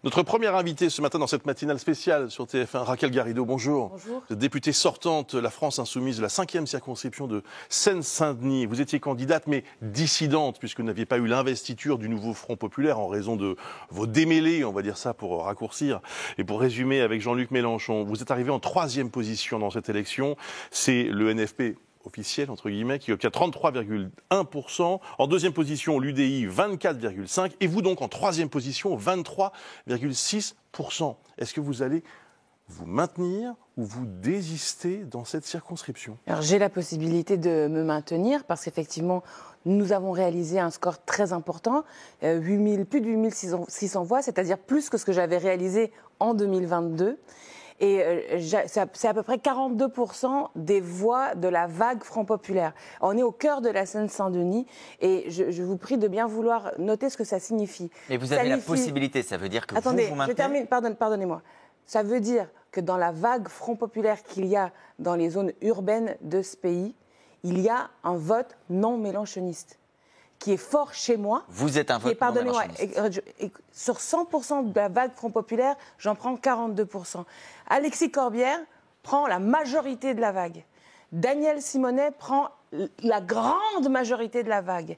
Notre première invitée ce matin dans cette matinale spéciale sur TF1, Raquel Garrido, bonjour. Bonjour. Députée sortante, la France insoumise de la 5e circonscription de Seine-Saint-Denis. Vous étiez candidate mais dissidente puisque vous n'aviez pas eu l'investiture du nouveau Front populaire en raison de vos démêlés, on va dire ça pour raccourcir. Et pour résumer avec Jean-Luc Mélenchon, vous êtes arrivé en 3e position dans cette élection. C'est le NFP officiel, entre guillemets, qui obtient 33,1%. En 2e position, l'UDI, 24,5%. Et vous donc en 3e position, 23,6%. Est-ce que vous allez vous maintenir ou vous désister dans cette circonscription? Alors j'ai la possibilité de me maintenir parce qu'effectivement, nous avons réalisé un score très important, plus de 8600 voix, c'est-à-dire plus que ce que j'avais réalisé en 2022. Et c'est à peu près 42% des voix de la vague Front populaire. On est au cœur de la Seine-Saint-Denis et je vous prie de bien vouloir noter ce que ça signifie. Et vous avez la possibilité, ça veut dire que Attendez, vous maintenez... je termine, pardonnez-moi. Ça veut dire que dans la vague Front populaire qu'il y a dans les zones urbaines de ce pays, il y a un vote non mélenchoniste qui est fort chez moi. Vous êtes un vote non mélenchoniste. Sur 100% de la vague Front populaire, j'en prends 42%. Alexis Corbière prend la majorité de la vague. Daniel Simonet prend la grande majorité de la vague.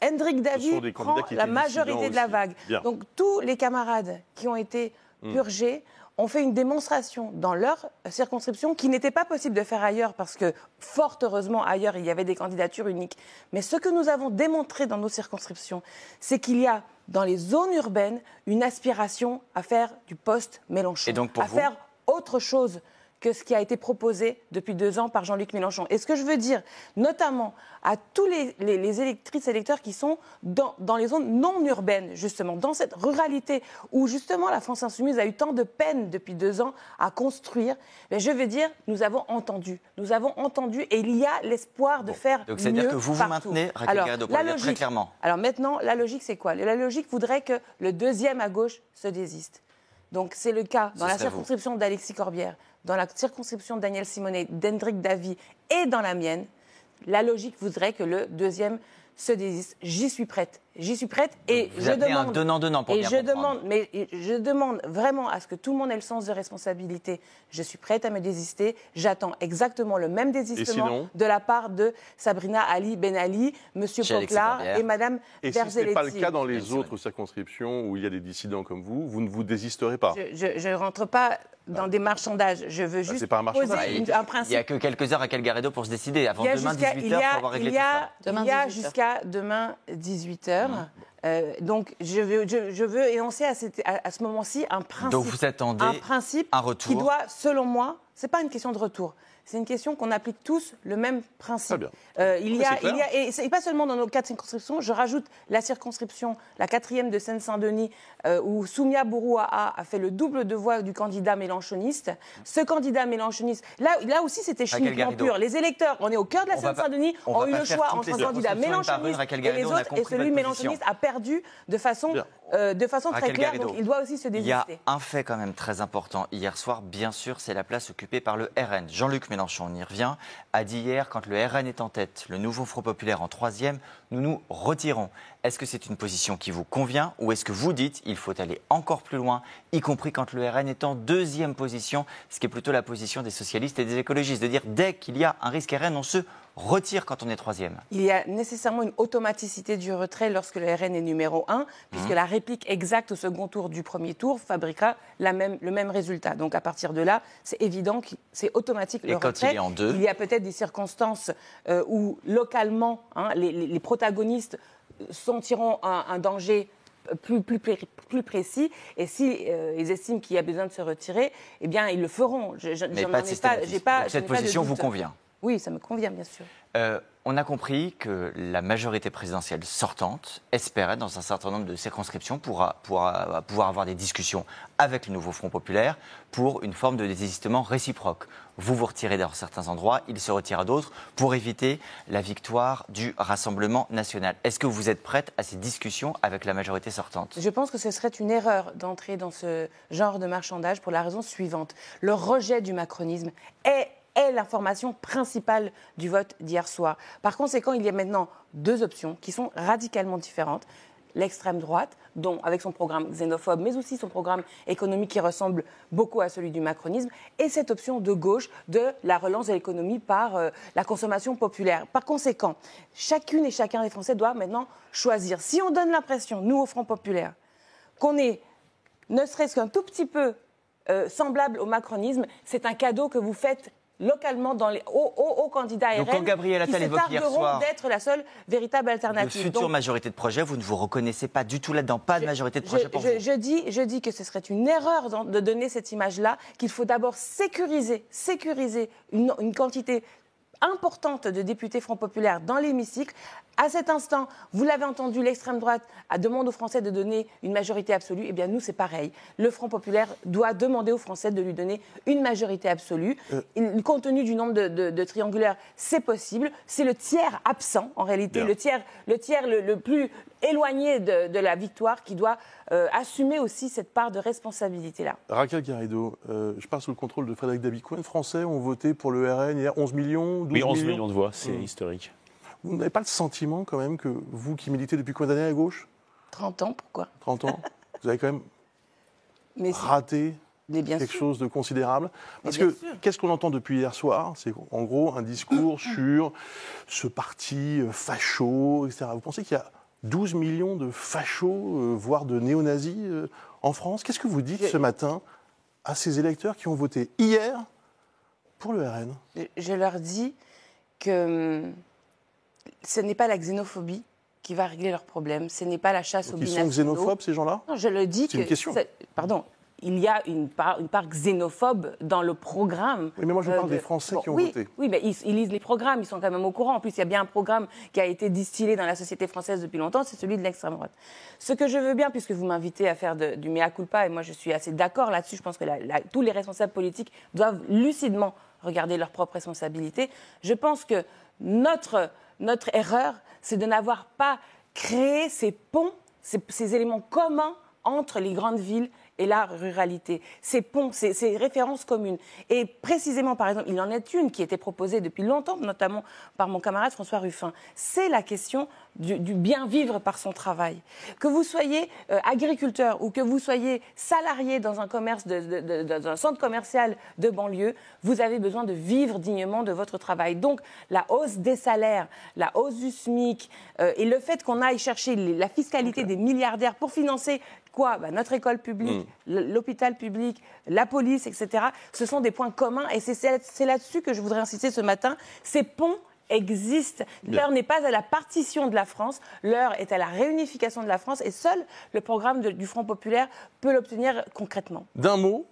Hendrik Davy prend la majorité de la vague. Bien. Donc tous les camarades qui ont été purgés ont fait une démonstration dans leur circonscription qui n'était pas possible de faire ailleurs parce que, fort heureusement, ailleurs, il y avait des candidatures uniques. Mais ce que nous avons démontré dans nos circonscriptions, c'est qu'il y a, dans les zones urbaines, une aspiration à faire du post-Mélenchon. Et donc pour vous, faire autre chose que ce qui a été proposé depuis 2 ans par Jean-Luc Mélenchon. Et ce que je veux dire, notamment à tous les électrices et électeurs qui sont dans les zones non urbaines, justement, dans cette ruralité où, justement, la France insoumise a eu tant de peine depuis 2 ans à construire, mais je veux dire, nous avons entendu et il y a l'espoir de faire mieux. Donc c'est-à-dire que vous partout. Maintenez, Raquel Garrido, pour le dire très clairement. Alors maintenant, la logique, c'est quoi? La logique voudrait que le deuxième à gauche se désiste. Donc c'est le cas dans la circonscription d'Alexis Corbière, dans la circonscription de Daniel Simonet, d'Hendrik Davy et dans la mienne. La logique voudrait que le deuxième se désiste. J'y suis prête. Et vous appelez un donnant-donnant pour bien comprendre. Je demande vraiment à ce que tout le monde ait le sens de responsabilité. Je suis prête à me désister. J'attends exactement le même désistement de la part de Sabrina Ali Ben Ali, M. Poquelard et Mme Berzelletti. Et si ce n'est pas le cas dans les autres circonscriptions où il y a des dissidents comme vous ne vous désisterez pas? Je ne rentre pas dans des marchandages. Je veux juste poser un principe. Il n'y a que quelques heures à Raquel Garrido pour se décider. Avant demain 18h, il faut avoir réglé tout ça. Il y a jusqu'à demain 18h. Donc, je veux énoncer à ce moment-ci un principe. Donc, vous attendez un retour qui doit, selon moi, ce n'est pas une question de retour. C'est une question qu'on applique tous le même principe. Et pas seulement dans nos 4 circonscriptions. Je rajoute la circonscription, la 4e de Seine-Saint-Denis, où Soumia Bourouaha a fait le double de voix du candidat mélenchoniste. Ce candidat mélenchoniste, là aussi, c'était chimiquement pur. Les électeurs, on est au cœur de la Seine-Saint-Denis, ont eu le choix entre un candidat mélenchoniste et les autres, et celui mélenchoniste a perdu de façon très claire. Donc, il doit aussi se désister. Il y a un fait quand même très important. Hier soir, bien sûr, c'est la place occupée par le RN. Jean-Luc Mélenchon, on y revient, a dit hier, quand le RN est en tête, le nouveau Front populaire en 3e, nous nous retirons. Est-ce que c'est une position qui vous convient ou est-ce que vous dites qu'il faut aller encore plus loin, y compris quand le RN est en 2e position, ce qui est plutôt la position des socialistes et des écologistes, de dire dès qu'il y a un risque RN, on se retire quand on est 3e? Il y a nécessairement une automaticité du retrait lorsque le RN est numéro 1, puisque la réplique exacte au second tour du premier tour fabriquera le même résultat. Donc à partir de là, c'est évident que c'est automatique le retrait. Et quand il est en 2 ? Il y a peut-être des circonstances où localement, les protagonistes sentiront un danger plus précis, et si ils estiment qu'il y a besoin de se retirer, eh bien ils le feront. Mais pas de systématisme. Donc cette position vous convient? Oui, ça me convient, bien sûr. On a compris que la majorité présidentielle sortante espérait, dans un certain nombre de circonscriptions, pouvoir avoir des discussions avec le nouveau Front populaire pour une forme de désistement réciproque. Vous vous retirez dans certains endroits, il se retire à d'autres, pour éviter la victoire du Rassemblement national. Est-ce que vous êtes prête à ces discussions avec la majorité sortante? Je pense que ce serait une erreur d'entrer dans ce genre de marchandage pour la raison suivante. Le rejet du macronisme est l'information principale du vote d'hier soir. Par conséquent, il y a maintenant 2 options qui sont radicalement différentes. l'extrême droite, dont avec son programme xénophobe, mais aussi son programme économique qui ressemble beaucoup à celui du macronisme, et cette option de gauche de la relance de l'économie par la consommation populaire. Par conséquent, chacune et chacun des Français doit maintenant choisir. Si on donne l'impression, nous au Front populaire, qu'on est ne serait-ce qu'un tout petit peu semblable au macronisme, c'est un cadeau que vous faites localement aux candidats RN. Donc quand Gabriel Attal évoque hier soir d'être la seule véritable alternative. De future majorité de projet, vous ne vous reconnaissez pas du tout là-dedans, pas de majorité de projet pour vous. Je dis que ce serait une erreur de donner cette image-là, qu'il faut d'abord sécuriser une quantité importante de députés Front populaire dans l'hémicycle. À cet instant, vous l'avez entendu, l'extrême droite demande aux Français de donner une majorité absolue. Eh bien, nous, c'est pareil. Le Front populaire doit demander aux Français de lui donner une majorité absolue. Compte tenu du nombre de triangulaires, c'est possible. C'est le tiers absent, en réalité, le tiers le plus éloigné de la victoire qui doit assumer aussi cette part de responsabilité-là. Raquel Garrido, je pars sous le contrôle de Frédéric Dabi. Combien de Français ont voté pour le RN hier? 11 millions, 12 Oui, 11 millions millions de voix, c'est historique. Vous n'avez pas le sentiment quand même que vous qui militez depuis combien d'années à gauche? 30 ans, pourquoi? 30 ans. Vous avez quand même raté quelque chose de considérable. Parce que qu'est-ce qu'on entend depuis hier soir? C'est en gros un discours sur ce parti facho, etc. Vous pensez qu'il y a 12 millions de fachos, voire de néo-nazis en France? Qu'est-ce que vous dites ce matin à ces électeurs qui ont voté hier pour le RN? Je leur dis que ce n'est pas la xénophobie qui va régler leurs problèmes, ce n'est pas la chasse aux binationaux. Ils sont xénophobes, ces gens-là? Non, je le dis c'est une question. Pardon, il y a une part xénophobe dans le programme. Oui, mais moi je parle des Français qui ont voté. Oui, mais ils lisent les programmes, ils sont quand même au courant. En plus, il y a bien un programme qui a été distillé dans la société française depuis longtemps, c'est celui de l'extrême droite. Ce que je veux bien, puisque vous m'invitez à faire du mea culpa, et moi je suis assez d'accord là-dessus, je pense que tous les responsables politiques doivent lucidement regarder leurs propres responsabilités. Je pense que notre erreur, c'est de n'avoir pas créé ces ponts, ces éléments communs entre les grandes villes et la ruralité. Ces ponts, ces références communes. Et précisément, par exemple, il en est une qui était proposée depuis longtemps, notamment par mon camarade François Ruffin. C'est la question du bien vivre par son travail. Que vous soyez agriculteur ou que vous soyez salarié dans un commerce, dans un centre commercial de banlieue, vous avez besoin de vivre dignement de votre travail. Donc, la hausse des salaires, la hausse du SMIC et le fait qu'on aille chercher la fiscalité des milliardaires pour financer quoi? Notre école publique, l'hôpital public, la police, etc. Ce sont des points communs et c'est là-dessus que je voudrais insister ce matin. Ces ponts existent. L'heure n'est pas à la partition de la France, l'heure est à la réunification de la France et seul le programme du Front populaire peut l'obtenir concrètement. D'un mot,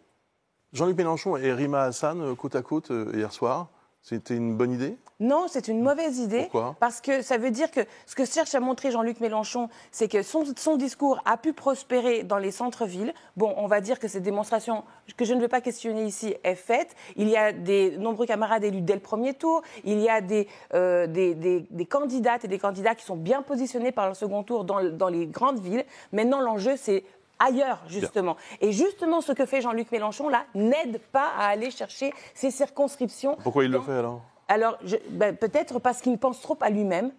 Jean-Luc Mélenchon et Rima Hassan côte à côte hier soir, c'était une bonne idée? Non, c'est une mauvaise idée. Pourquoi? Parce que ça veut dire que ce que cherche à montrer Jean-Luc Mélenchon, c'est que son discours a pu prospérer dans les centres-villes. Bon, on va dire que cette démonstration, que je ne veux pas questionner ici, est faite. Il y a des nombreux camarades élus dès le premier tour. Il y a des candidates et des candidats qui sont bien positionnés par le second tour dans les grandes villes. Maintenant, l'enjeu, c'est ailleurs, justement. Bien. Et justement, ce que fait Jean-Luc Mélenchon, là, n'aide pas à aller chercher ces circonscriptions. Pourquoi il le fait, alors? Alors, peut-être parce qu'il pense trop à lui-même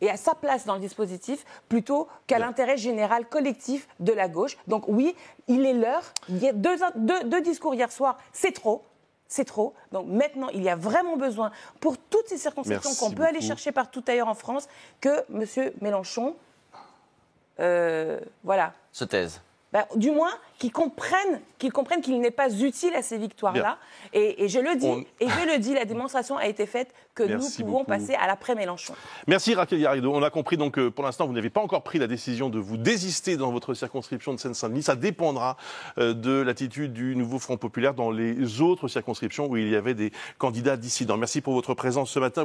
et à sa place dans le dispositif, plutôt qu'à l'intérêt général collectif de la gauche. Donc oui, il est l'heure. Il y a deux discours hier soir, c'est trop. C'est trop. Donc maintenant, il y a vraiment besoin, pour toutes ces circonscriptions qu'on peut aller chercher partout ailleurs en France, que M. Mélenchon, se taise. Du moins, qu'ils comprennent qu'il n'est pas utile à ces victoires-là. Et je le dis, la démonstration a été faite que nous pouvons passer à l'après-Mélenchon. Merci Raquel Garrido. On a compris donc que pour l'instant, vous n'avez pas encore pris la décision de vous désister dans votre circonscription de Seine-Saint-Denis. Ça dépendra de l'attitude du nouveau Front populaire dans les autres circonscriptions où il y avait des candidats dissidents. Merci pour votre présence ce matin.